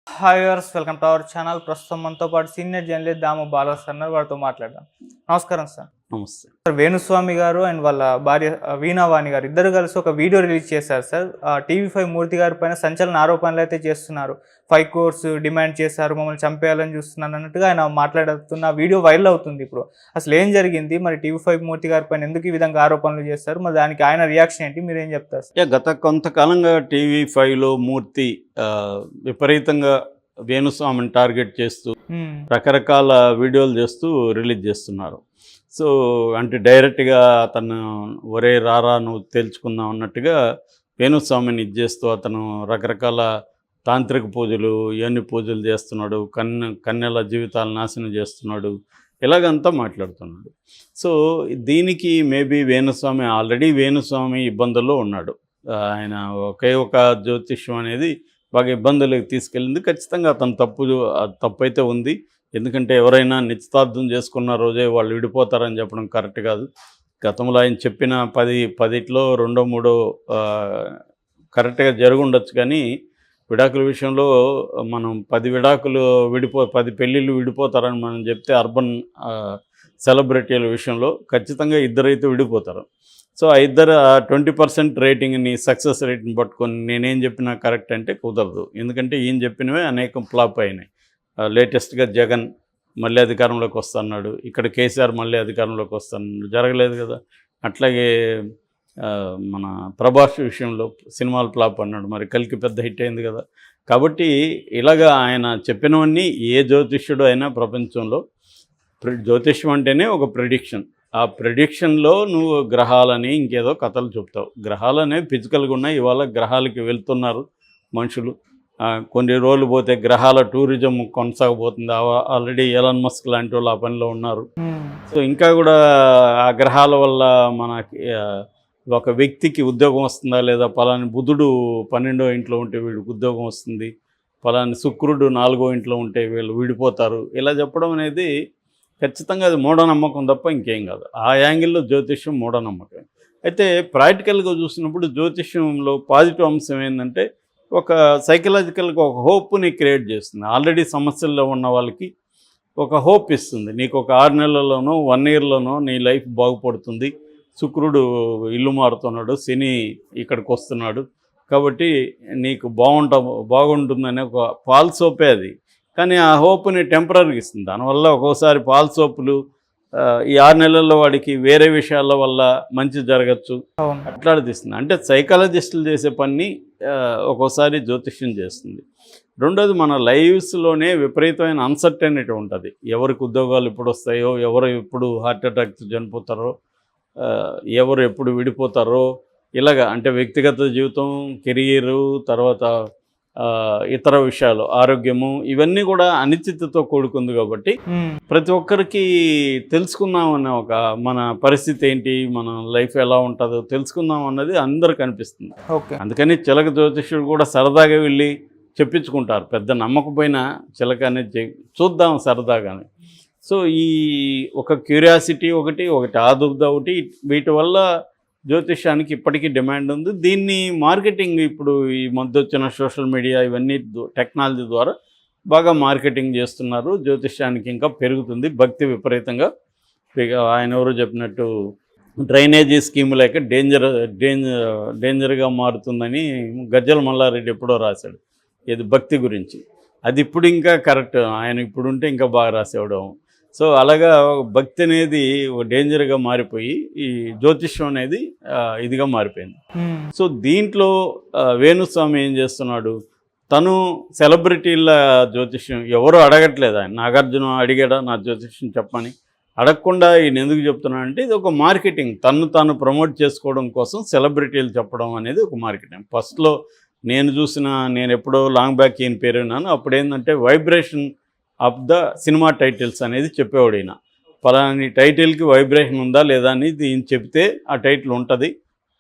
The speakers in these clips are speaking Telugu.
Hi viewers, welcome to our channel. ప్రస్తుతం మనతో పాటు సీనియర్ జర్నలిస్ట్ దాము బాలాస్ అన్నారు. వారితో మాట్లాడదాం. నమస్కారం సార్. నమస్తే. సార్, వేణుస్వామి గారు అండ్ వాళ్ళ భార్య వీణావాణి గారు ఇద్దరు కలిసి ఒక వీడియో రిలీజ్ చేశారు సార్. టీవీ5 మూర్తి గారి పైన సంచలన ఆరోపణలు అయితే చేస్తున్నారు. 5 crores డిమాండ్ చేశారు, మమ్మల్ని చంపేయాలని చూస్తున్నాను అన్నట్టుగా ఆయన మాట్లాడుతున్న వీడియో వైరల్ అవుతుంది ఇప్పుడు. అసలు ఏం జరిగింది, మరి టీవీ5 మూర్తి గారి పైన ఎందుకు ఈ విధంగా ఆరోపణలు చేస్తారు, మరి దానికి ఆయన రియాక్షన్ ఏంటి, మీరు ఏం చెప్తారు సార్? గత కొంతకాలంగా టీవీ5లో మూర్తి విపరీతంగా వేణుస్వామిని టార్గెట్ చేస్తూ రకరకాల వీడియోలు చేస్తూ రిలీజ్ చేస్తున్నారు. సో అంటే డైరెక్ట్గా అతను ఒరే రారా నువ్వు తేల్చుకుందాం అన్నట్టుగా వేణుస్వామిని చేస్తూ అతను రకరకాల తాంత్రిక పూజలు ఇవన్నీ పూజలు చేస్తున్నాడు, కన్యల జీవితాలు నాశనం చేస్తున్నాడు, ఇలాగంతా మాట్లాడుతున్నాడు. సో దీనికి మేబీ వేణుస్వామి ఇబ్బందుల్లో ఉన్నాడు. ఆయన ఒక జ్యోతిష్యం అనేది బాగా ఇబ్బందులకు తీసుకెళ్ళింది. ఖచ్చితంగా అతను తప్పు అయితే ఉంది. ఎందుకంటే ఎవరైనా నిశ్చితార్థం చేసుకున్న రోజే వాళ్ళు విడిపోతారని చెప్పడం కరెక్ట్ కాదు. గతంలో ఆయన చెప్పిన 10లో 2-3 కరెక్ట్గా జరుగుండొచ్చు, కానీ విడాకుల విషయంలో మనం 10 పెళ్ళిళ్ళు విడిపోతారని మనం చెప్తే అర్బన్ సెలబ్రిటీల విషయంలో ఖచ్చితంగా ఇద్దరైతే విడిపోతారు. సో ఆ ఇద్దరు 20% రేటింగ్ని సక్సెస్ రేట్ని పట్టుకొని నేనేం చెప్పినా కరెక్ట్ అంటే కుదరదు. ఎందుకంటే ఈయన చెప్పినవే అనేకం ఫ్లాప్ అయినాయి. లేటెస్ట్గా జగన్ మళ్ళీ అధికారంలోకి వస్తున్నాడు, ఇక్కడ కేసీఆర్ మళ్ళీ అధికారంలోకి వస్తున్నాడు, జరగలేదు కదా. అట్లాగే మన ప్రభాస్ విషయంలో సినిమాలు ఫ్లాప్ అన్నాడు, మరి కల్కి పెద్ద హిట్ అయింది కదా. కాబట్టి ఇలాగా ఆయన చెప్పినవన్నీ ఏ జ్యోతిష్యుడు అయినా ప్రపంచంలో జ్యోతిష్యం అంటేనే ఒక ప్రెడిక్షన్. ఆ ప్రెడిక్షన్లో నువ్వు గ్రహాలని ఇంకేదో కథలు చెప్తావు. గ్రహాలు అనేవి ఫిజికల్గా ఉన్నాయి. ఇవాళ గ్రహాలకి వెళ్తున్నారు మనుషులు. కొన్ని రోజులు పోతే గ్రహాల టూరిజం కొనసాగబోతుంది. ఆల్రెడీ ఎలాన్ మస్క్ లాంటి వాళ్ళు ఆ పనిలో ఉన్నారు. సో ఇంకా కూడా ఆ గ్రహాల వల్ల మనకి ఒక వ్యక్తికి ఉద్యోగం వస్తుందా లేదా, పలాని బుధుడు 12వ ఇంట్లో ఉంటే వీడికి ఉద్యోగం వస్తుంది, పలాని శుక్రుడు 4వ ఇంట్లో ఉంటే వీళ్ళు విడిపోతారు, ఇలా చెప్పడం అనేది ఖచ్చితంగా అది మూఢనమ్మకం తప్ప ఇంకేం కాదు. ఆ యాంగిల్లో జ్యోతిష్యం మూఢనమ్మకం. అయితే ప్రాక్టికల్గా చూసినప్పుడు జ్యోతిష్యంలో పాజిటివ్ అంశం ఏంటంటే ఒక సైకలాజికల్గా ఒక హోప్ని క్రియేట్ చేస్తుంది. ఆల్రెడీ సమస్యల్లో ఉన్న వాళ్ళకి ఒక హోప్ ఇస్తుంది. నీకు ఒక 6 నెలల్లోనో 1 ఇయర్లోనో నీ లైఫ్ బాగుపడుతుంది, శుక్రుడు ఇల్లు మారుతున్నాడు, శని ఇక్కడికి వస్తున్నాడు, కాబట్టి నీకు బాగుంటుందనే ఒక ఫాల్స్ హోపే అది. కానీ ఆ హోప్ని టెంపరీగా ఇస్తుంది. దానివల్ల ఒక్కోసారి ఫాల్స్ హోప్లు ఈ 6 నెలల్లో వాడికి వేరే విషయాల వల్ల మంచి జరగచ్చు, అట్లా తీస్తుంది. అంటే సైకాలజిస్టులు చేసే పని ఒక్కోసారి జ్యోతిష్యం చేస్తుంది. రెండోది, మన లైవ్స్లోనే విపరీతమైన అన్సర్టెనిటీ ఉంటుంది. ఎవరికి ఉద్యోగాలు ఎప్పుడు వస్తాయో, ఎవరు ఎప్పుడు హార్ట్ అటాక్స్ చనిపోతారో, ఎవరు ఎప్పుడు విడిపోతారో, ఇలాగా అంటే వ్యక్తిగత జీవితం, కెరీరు, తర్వాత ఇతర విషయాలు, ఆరోగ్యము, ఇవన్నీ కూడా అనిశ్చితతో కూడుకుంది. కాబట్టి ప్రతి ఒక్కరికి తెలుసుకుందాం అనే మన పరిస్థితి ఏంటి, మన లైఫ్ ఎలా ఉంటుందో తెలుసుకుందాం అన్నది అందరికి అనిపిస్తుంది. అందుకని చిలక జ్యోతిష్యుడు కూడా సరదాగా వెళ్ళి చెప్పించుకుంటారు. పెద్ద నమ్మకపోయినా చిలక అనేది చూద్దాం సరదాగానే. సో ఈ ఒక క్యూరియాసిటీ ఒకటి ఆదుర్ద ఒకటి, వీటి వల్ల జ్యోతిష్యానికి ఇప్పటికీ డిమాండ్ ఉంది. దీన్ని మార్కెటింగ్ ఇప్పుడు ఈ మధ్య వచ్చిన సోషల్ మీడియా ఇవన్నీ టెక్నాలజీ ద్వారా బాగా మార్కెటింగ్ చేస్తున్నారు. జ్యోతిష్యానికి ఇంకా పెరుగుతుంది భక్తి విపరీతంగా. ఆయన ఎవరో చెప్పినట్టు డ్రైనేజీ స్కీమ్ లేక డేంజర్గా మారుతుందని గజ్జల మల్లారెడ్డి ఎప్పుడో రాశాడు, ఇది భక్తి గురించి. అది ఇప్పుడు ఇంకా కరెక్ట్, ఆయన ఇప్పుడుంటే ఇంకా బాగా రాసేవాడు. సో అలాగా భక్తి అనేది డేంజర్గా మారిపోయి ఈ జ్యోతిష్యం అనేది ఇదిగా మారిపోయింది. సో దీంట్లో వేణుస్వామి ఏం చేస్తున్నాడు, తను సెలబ్రిటీల జ్యోతిష్యం ఎవరు అడగట్లేదు. ఆయన నాగార్జున అడిగాడా నా జ్యోతిష్యం చెప్పని, అడగకుండా ఈయన ఎందుకు చెప్తున్నాడంటే ఇది ఒక మార్కెటింగ్. తాను ప్రమోట్ చేసుకోవడం కోసం సెలబ్రిటీలు చెప్పడం అనేది ఒక మార్కెటింగ్. ఫస్ట్లో నేను ఎప్పుడో లాంగ్ బ్యాక్ ఈయన పేరు విన్నాను. అప్పుడు ఏంటంటే vibration of the cinema titles అనేది చెప్పేవాడు. ఈయన పలాని టైటిల్కి వైబ్రేషన్ ఉందా లేదా అనేది ఈయన చెప్తే ఆ టైటిల్ ఉంటుంది,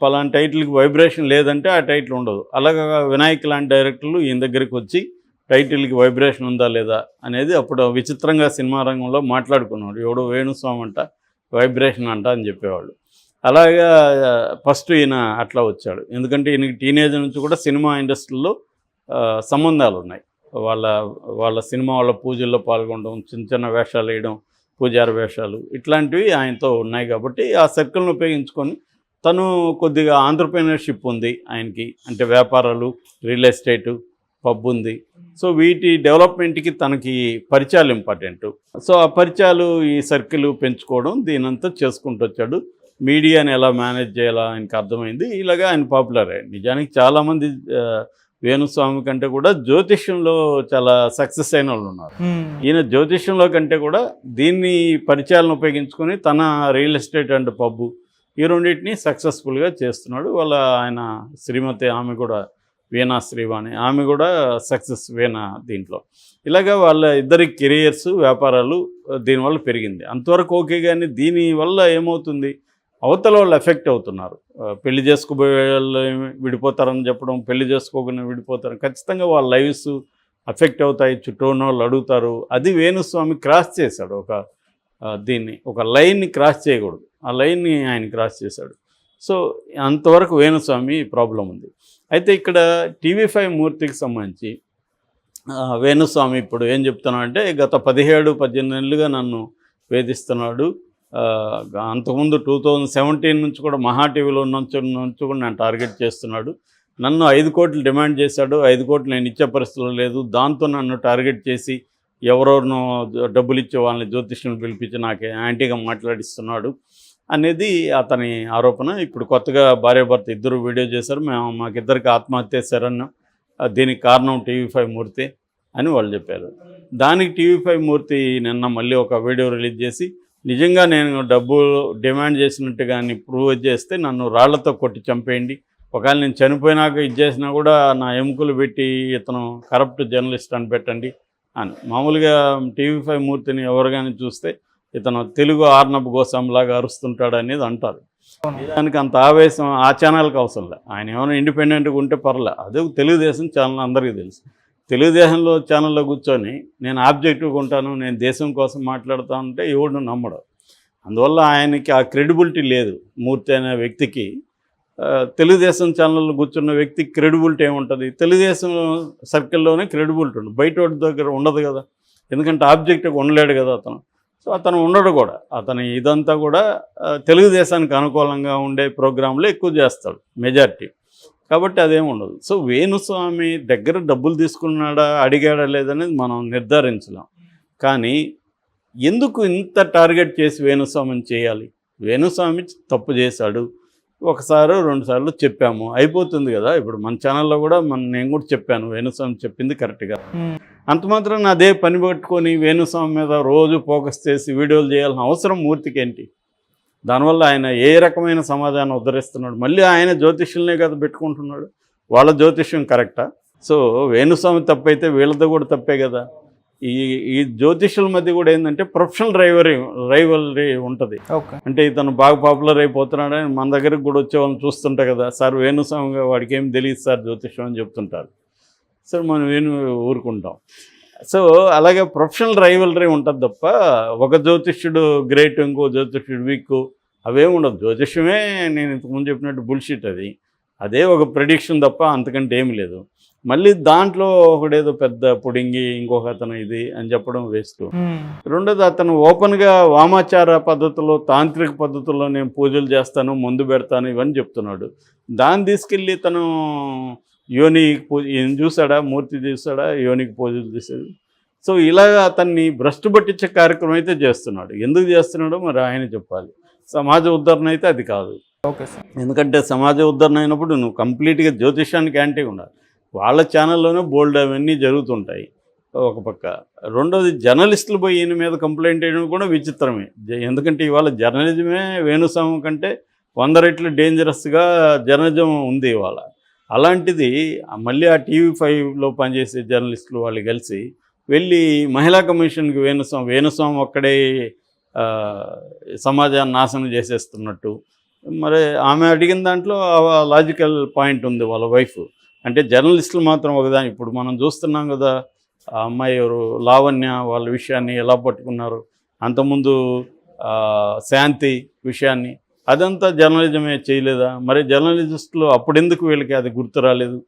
పలాని టైటిల్కి వైబ్రేషన్ లేదంటే ఆ టైటిల్ ఉండదు. అలాగా వినాయక్ లాంటి డైరెక్టర్లు ఈయన దగ్గరికి వచ్చి టైటిల్కి వైబ్రేషన్ ఉందా లేదా అనేది అప్పుడు విచిత్రంగా సినిమా రంగంలో మాట్లాడుకున్నాడు. ఎవడో వేణుస్వామి అంట వైబ్రేషన్ అంట అని చెప్పేవాళ్ళు. అలాగా ఫస్ట్ ఈయన అట్లా వచ్చాడు. ఎందుకంటే ఈయనకి టీనేజ్ నుంచి కూడా సినిమా ఇండస్ట్రీలో సంబంధాలు ఉన్నాయి. వాళ్ళ వాళ్ళ సినిమా వాళ్ళ పూజల్లో పాల్గొనడం, చిన్న చిన్న వేషాలు వేయడం, పూజారి వేషాలు ఇట్లాంటివి ఆయనతో ఉన్నాయి. కాబట్టి ఆ సర్కిల్ని ఉపయోగించుకొని తను కొద్దిగా ఆంటర్‌ప్రెన్యూర్‌షిప్ ఉంది ఆయనకి. అంటే వ్యాపారాలు, రియల్ ఎస్టేటు, పబ్ ఉంది. సో వీటి డెవలప్మెంట్కి తనకి పరిచయాలు ఇంపార్టెంటు. సో ఆ పరిచయాలు ఈ సర్కిల్ పెంచుకోవడం దీనంతా చేసుకుంటూ వచ్చాడు. మీడియాని ఎలా మేనేజ్ చేయాలో ఆయనకు అర్థమైంది. ఇలాగా ఆయన పాపులర్ అయ్యాడు. నిజానికి చాలామంది వేణుస్వామి కంటే కూడా జ్యోతిష్యంలో చాలా సక్సెస్ అయిన వాళ్ళు ఉన్నారు. ఈయన జ్యోతిష్యంలో కంటే కూడా దీన్ని పరిచయాలను ఉపయోగించుకొని తన రియల్ ఎస్టేట్ అండ్ పబ్బు ఈ రెండింటిని సక్సెస్ఫుల్గా చేస్తున్నాడు. వాళ్ళ ఆయన శ్రీమతి ఆమె కూడా వీణా శ్రీవాణి, ఆమె కూడా సక్సెస్ వీణా దీంట్లో. ఇలాగా వాళ్ళ ఇద్దరి కెరియర్స్, వ్యాపారాలు దీనివల్ల పెరిగింది. అంతవరకు ఓకే. కానీ దీనివల్ల ఏమవుతుంది, అవతల వాళ్ళు ఎఫెక్ట్ అవుతున్నారు. పెళ్లి చేసుకోబోయే వాళ్ళు విడిపోతారని చెప్పడం, పెళ్లి చేసుకోకుండా విడిపోతారు, ఖచ్చితంగా వాళ్ళ లైఫ్స్ అఫెక్ట్ అవుతాయి. చుట్టూ ఉన్న వాళ్ళు అడుగుతారు. అది వేణుస్వామి క్రాస్ చేశాడు. దీన్ని ఒక లైన్ని క్రాస్ చేయకూడదు, ఆ లైన్ని ఆయన క్రాస్ చేశాడు. సో అంతవరకు వేణుస్వామి ప్రాబ్లం ఉంది. అయితే ఇక్కడ టీవీ5 మూర్తికి సంబంధించి వేణుస్వామి ఇప్పుడు ఏం చెప్తున్నాడంటే, గత 17-18 నెలలుగా నన్ను వేధిస్తున్నాడు. అంతకుముందు 2017 నుంచి కూడా మహా టీవీలో నుంచి కూడా నన్ను టార్గెట్ చేస్తున్నాడు. నన్ను 5 కోట్లు డిమాండ్ చేశాడు. 5 కోట్లు నేను ఇచ్చే పరిస్థితుల్లో లేదు. దాంతో నన్ను టార్గెట్ చేసి ఎవరెవరినో డబ్బులు ఇచ్చే వాళ్ళని జ్యోతిష్యం పిలిపించి నాకే యాంటీగా మాట్లాడిస్తున్నాడు అనేది అతని ఆరోపణ. ఇప్పుడు కొత్తగా భార్యాభర్త ఇద్దరు వీడియో చేశారు. మాకిద్దరికి ఆత్మహత్య శరణ్య, దీనికి కారణం టీవీ5 మూర్తి అని వాళ్ళు చెప్పారు. దానికి టీవీ5 మూర్తి నిన్న మళ్ళీ ఒక వీడియో రిలీజ్ చేసి, నిజంగా నేను డబ్బులు డిమాండ్ చేసినట్టుగా ప్రూవ్ చేస్తే నన్ను రాళ్లతో కొట్టి చంపేయండి, ఒకవేళ నేను చనిపోయినాక ఇది చేసినా కూడా నా ఎముకలు పెట్టి ఇతను కరప్ట్ జర్నలిస్ట్ అని పెట్టండి అని. మామూలుగా టీవీ5 మూర్తిని ఎవరు కానీ చూస్తే ఇతను తెలుగు ఆర్నబ్ గోస్వామిలాగా అరుస్తుంటాడు అనేది అంటారు. దానికి అంత ఆవేశం ఆ ఛానల్కి అవసరం లేదు. ఆయన ఏమైనా ఇండిపెండెంట్గా ఉంటే పర్లే. అదే తెలుగుదేశం ఛానల్ అందరికీ తెలుసు. తెలుగుదేశంలో ఛానల్లో కూర్చొని నేను ఆబ్జెక్టివ్గా ఉంటాను, నేను దేశం కోసం మాట్లాడుతూ ఉంటే ఎవడు నమ్మడు. అందువల్ల ఆయనకి ఆ క్రెడిబిలిటీ లేదు. మూర్తి అనే వ్యక్తికి తెలుగుదేశం ఛానల్లో కూర్చున్న వ్యక్తికి క్రెడిబిలిటీ ఏముంటుంది? తెలుగుదేశం సర్కిల్లోనే క్రెడిబిలిటీ ఉంటుంది, బయట వాడి దగ్గర ఉండదు కదా. ఎందుకంటే ఆబ్జెక్టివ్గా ఉండలేడు కదా అతను. సో అతను ఉండడు కూడా. అతని ఇదంతా కూడా తెలుగుదేశానికి అనుకూలంగా ఉండే ప్రోగ్రాంలు ఎక్కువ చేస్తాడు మెజారిటీ. కాబట్టి అదేమి ఉండదు. సో వేణుస్వామి దగ్గర డబ్బులు తీసుకున్నాడా, అడిగాడా లేదనేది మనం నిర్ధారించలేం. కానీ ఎందుకు ఇంత టార్గెట్ చేసి వేణుస్వామిని చేయాలి? వేణుస్వామి తప్పు చేశాడు, ఒకసారి 2 సార్లు చెప్పాము, అయిపోతుంది కదా. ఇప్పుడు మన ఛానల్లో కూడా నేను కూడా చెప్పాను, వేణుస్వామి చెప్పింది కరెక్ట్గా. అంత మాత్రం అదే పని పెట్టుకొని వేణుస్వామి మీద రోజు ఫోకస్ చేసి వీడియోలు చేయాల్సిన అవసరం మూర్తికి ఏంటి? దానివల్ల ఆయన ఏ రకమైన సమాధానం ఉద్ధరిస్తున్నాడు? మళ్ళీ ఆయన జ్యోతిష్యులనే కదా పెట్టుకుంటున్నాడు. వాళ్ళ జ్యోతిష్యం కరెక్టా? సో వేణుస్వామి తప్పైతే వీళ్ళతో కూడా తప్పే కదా. ఈ జ్యోతిష్యుల మధ్య కూడా ఏంటంటే ప్రొఫెషనల్ రైవలరీ ఉంటుంది. అంటే ఇతను బాగా పాపులర్ అయిపోతున్నాడని మన దగ్గరకు కూడా వచ్చే వాళ్ళని చూస్తుంటా కదా, సార్ వేణుస్వామి వాడికి ఏం తెలియదు సార్ జ్యోతిష్యం అని చెప్తుంటారు. సార్ మనం ఊరుకుంటాం. సో అలాగే ప్రొఫెషనల్ రైవలరీ ఉంటుంది తప్ప ఒక జ్యోతిష్యుడు గ్రేట్, ఇంకో జ్యోతిష్యుడు వీక్, అవేమి ఉండదు. జ్యోతిష్యమే నేను ఇంతకుముందు చెప్పినట్టు బుల్షిట్. అదే ఒక ప్రెడిక్షన్ తప్ప అంతకంటే ఏమి లేదు. మళ్ళీ దాంట్లో ఒకడేదో పెద్ద పుడింగి, ఇంకొక అతను ఇది అని చెప్పడం వేస్ట్. రెండోది, అతను ఓపెన్గా వామాచార పద్ధతిలో, తాంత్రిక పద్ధతుల్లో నేను పూజలు చేస్తాను, ముందు పెడతాను ఇవన్నీ చెప్తున్నాడు. దాన్ని తీసుకెళ్ళి తను యోనికి పూజ చూసాడా, మూర్తి చూసాడా యోనికి పూజలు చేసేది? సో ఇలాగ అతన్ని భ్రష్టు పట్టించే కార్యక్రమం అయితే చేస్తున్నాడు. ఎందుకు చేస్తున్నాడో మరి ఆయన చెప్పాలి. సమాజ ఉద్ధరణ అయితే అది కాదు. ఎందుకంటే సమాజ ఉద్ధరణ అయినప్పుడు నువ్వు కంప్లీట్గా జ్యోతిష్యానికి యాంటీ ఉండాలి. వాళ్ళ ఛానల్లోనే బోల్డ్ అవన్నీ జరుగుతుంటాయి ఒక పక్క. రెండోది, జర్నలిస్టులు పోయి ఈయన మీద కంప్లైంట్ చేయడం కూడా విచిత్రమే. ఎందుకంటే ఇవాళ జర్నలిజమే వేణుస్వామి కంటే 100 రెట్లు డేంజరస్గా జర్నలిజం ఉంది ఇవాళ. అలాంటిది మళ్ళీ ఆ టీవీ5లో పనిచేసే జర్నలిస్టులు వాళ్ళు కలిసి వెళ్ళి మహిళా కమిషన్కి వేణుస్వామి ఒక్కడే సమాజాన్ని నాశనం చేసేస్తున్నట్టు. మరి ఆమె అడిగిన దాంట్లో లాజికల్ పాయింట్ ఉంది. వాళ్ళ వైఫ్ అంటే జర్నలిస్టులు మాత్రం ఒకదాని. ఇప్పుడు మనం చూస్తున్నాం కదా, ఆ అమ్మాయి ఎవరు లావణ్య వాళ్ళ విషయాన్ని ఎలా పట్టుకున్నారు, అంతకుముందు శాంతి విషయాన్ని, అదంతా జర్నలిజమే చేయలేదా? మరి జర్నలిస్టులు అప్పుడెందుకు వీళ్ళకి అది గుర్తు రాలేదు?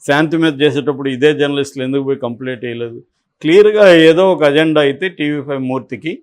శాంతి మీద చేసేటప్పుడు ఇదే జర్నలిస్టులు ఎందుకు పోయి కంప్లైంట్ చేయలేదు? క్లియర్గా ఏదో ఒక అజెండా అయితే టీవీ5 మూర్తికి